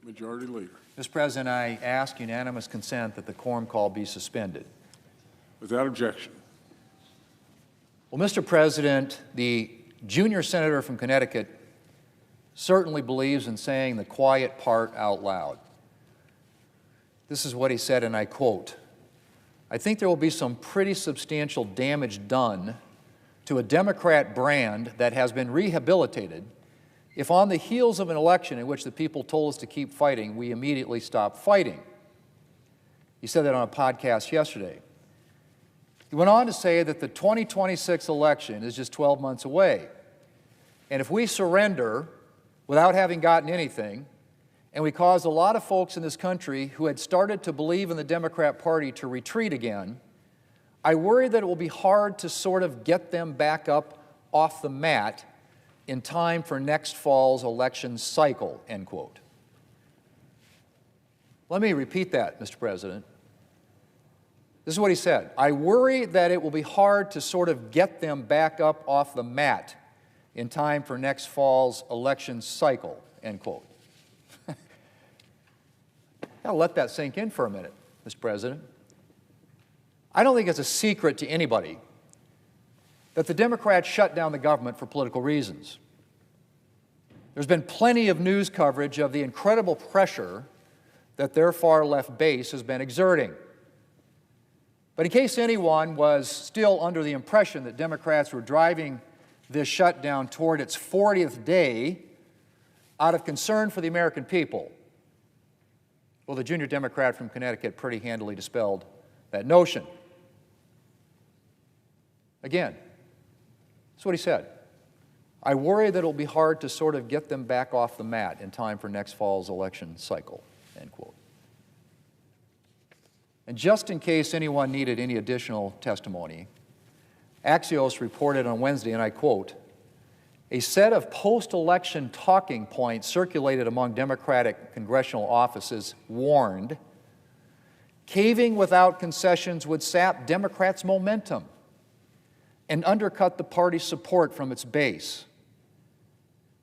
Majority Leader. Mr. President, I ask unanimous consent that the quorum call be suspended. Without objection. Well, Mr. President, the junior senator from Connecticut certainly believes in saying the quiet part out loud. This is what he said, and I quote, "I think there will be some pretty substantial damage done to a Democrat brand that has been rehabilitated if on the heels of an election in which the people told us to keep fighting, we immediately stop fighting." He said that on a podcast yesterday. He went on to say that the 2026 election is just 12 months away. And if we surrender without having gotten anything, and we cause a lot of folks in this country who had started to believe in the Democrat Party to retreat again, I worry that it will be hard to sort of get them back up off the mat in time for next fall's election cycle, end quote. Let me repeat that, Mr. President. This is what he said. "I worry that it will be hard to sort of get them back up off the mat in time for next fall's election cycle," end quote. I'll let that sink in for a minute, Mr. President. I don't think it's a secret to anybody that the Democrats shut down the government for political reasons. There's been plenty of news coverage of the incredible pressure that their far-left base has been exerting. But in case anyone was still under the impression that Democrats were driving this shutdown toward its 40th day out of concern for the American people, well, the junior Democrat from Connecticut pretty handily dispelled that notion. Again, that's what he said. "I worry that it'll be hard to sort of get them back off the mat in time for next fall's election cycle," end quote. And just in case anyone needed any additional testimony, Axios reported on Wednesday, and I quote, "A set of post-election talking points circulated among Democratic congressional offices warned caving without concessions would sap Democrats' momentum and undercut the party's support from its base.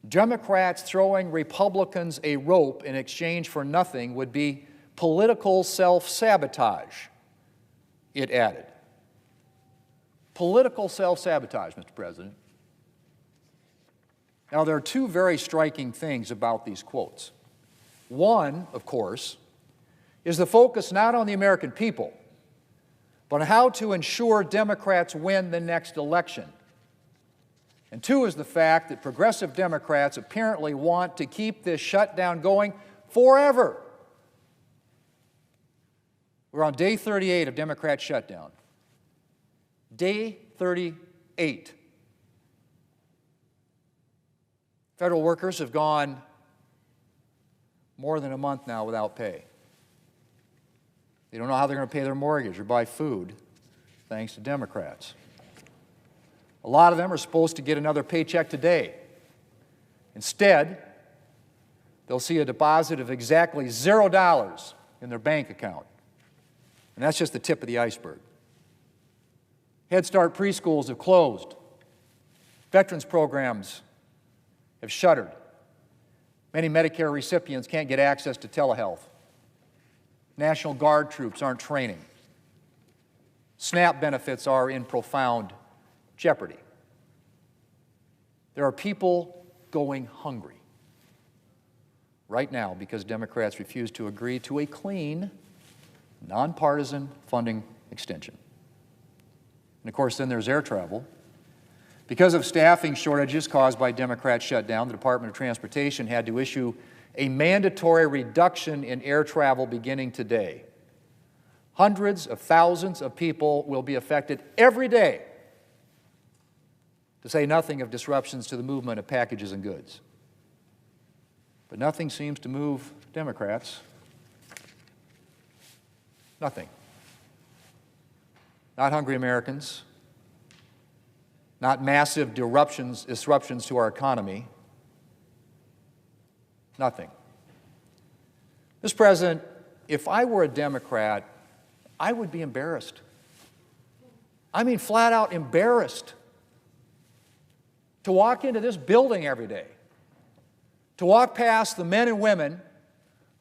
Democrats throwing Republicans a rope in exchange for nothing would be political self-sabotage," it added. Political self-sabotage, Mr. President. Now, there are two very striking things about these quotes. One, of course, is the focus not on the American people, but on how to ensure Democrats win the next election. And two is the fact that progressive Democrats apparently want to keep this shutdown going forever. We're on day 38 of Democrat shutdown. Day 38. Federal workers have gone more than a month now without pay. They don't know how they're going to pay their mortgage or buy food, thanks to Democrats. A lot of them are supposed to get another paycheck today. Instead, they'll see a deposit of exactly $0 in their bank account. And that's just the tip of the iceberg. Head Start preschools have closed. Veterans programs have shuttered. Many Medicare recipients can't get access to telehealth. National Guard troops aren't training. SNAP benefits are in profound jeopardy. There are people going hungry right now because Democrats refuse to agree to a clean, nonpartisan funding extension. And of course, then there's air travel. Because of staffing shortages caused by Democrat shutdown, the Department of Transportation had to issue a mandatory reduction in air travel beginning today. Hundreds of thousands of people will be affected every day, to say nothing of disruptions to the movement of packages and goods. But nothing seems to move Democrats. Nothing. Not hungry Americans, not massive disruptions to our economy. Nothing. Mr. President, if I were a Democrat, I would be embarrassed. I mean, flat out embarrassed to walk into this building every day, to walk past the men and women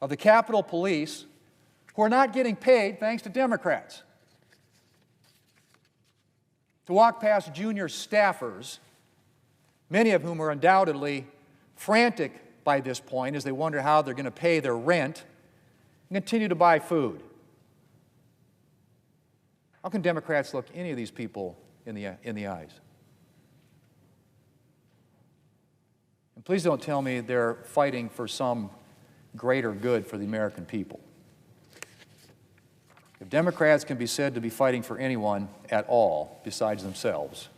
of the Capitol Police who are not getting paid thanks to Democrats. To walk past junior staffers, many of whom are undoubtedly frantic by this point as they wonder how they're going to pay their rent and continue to buy food. How can Democrats look any of these people in the eyes? And please don't tell me they're fighting for some greater good for the American people. If Democrats can be said to be fighting for anyone at all besides themselves,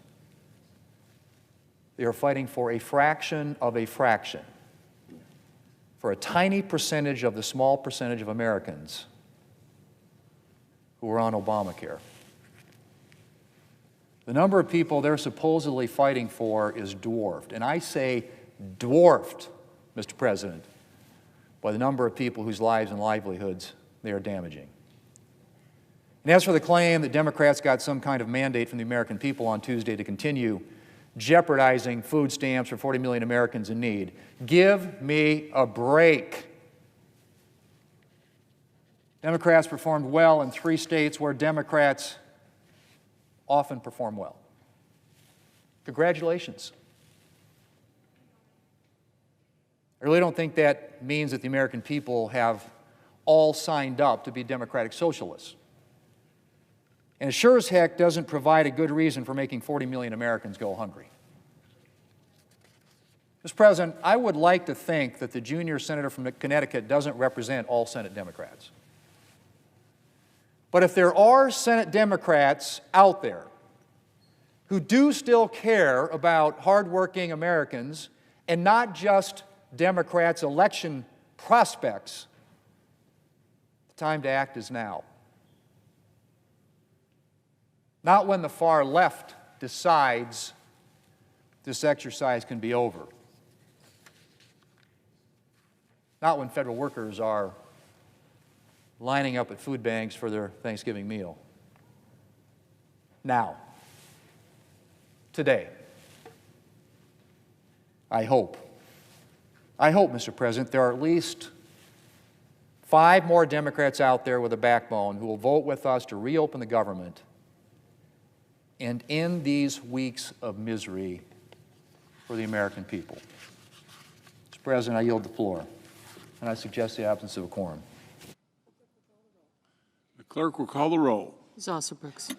they are fighting for a fraction of a fraction, for a tiny percentage of the small percentage of Americans who are on Obamacare. The number of people they're supposedly fighting for is dwarfed, and I say dwarfed, Mr. President, by the number of people whose lives and livelihoods they are damaging. And as for the claim that Democrats got some kind of mandate from the American people on Tuesday to continue jeopardizing food stamps for 40 million Americans in need, give me a break. Democrats performed well in 3 states where Democrats often perform well. Congratulations. I really don't think that means that the American people have all signed up to be democratic socialists. And it sure as heck doesn't provide a good reason for making 40 million Americans go hungry. Mr. President, I would like to think that the junior senator from Connecticut doesn't represent all Senate Democrats. But if there are Senate Democrats out there who do still care about hardworking Americans and not just Democrats' election prospects, the time to act is now. Not when the far left decides this exercise can be over. Not when federal workers are lining up at food banks for their Thanksgiving meal. Now. Today. I hope, Mr. President, there are at least 5 more Democrats out there with a backbone who will vote with us to reopen the government and end these weeks of misery for the American people. Mr. President, I yield the floor, and I suggest the absence of a quorum. The clerk will call the roll. Ms. Ossobrooks.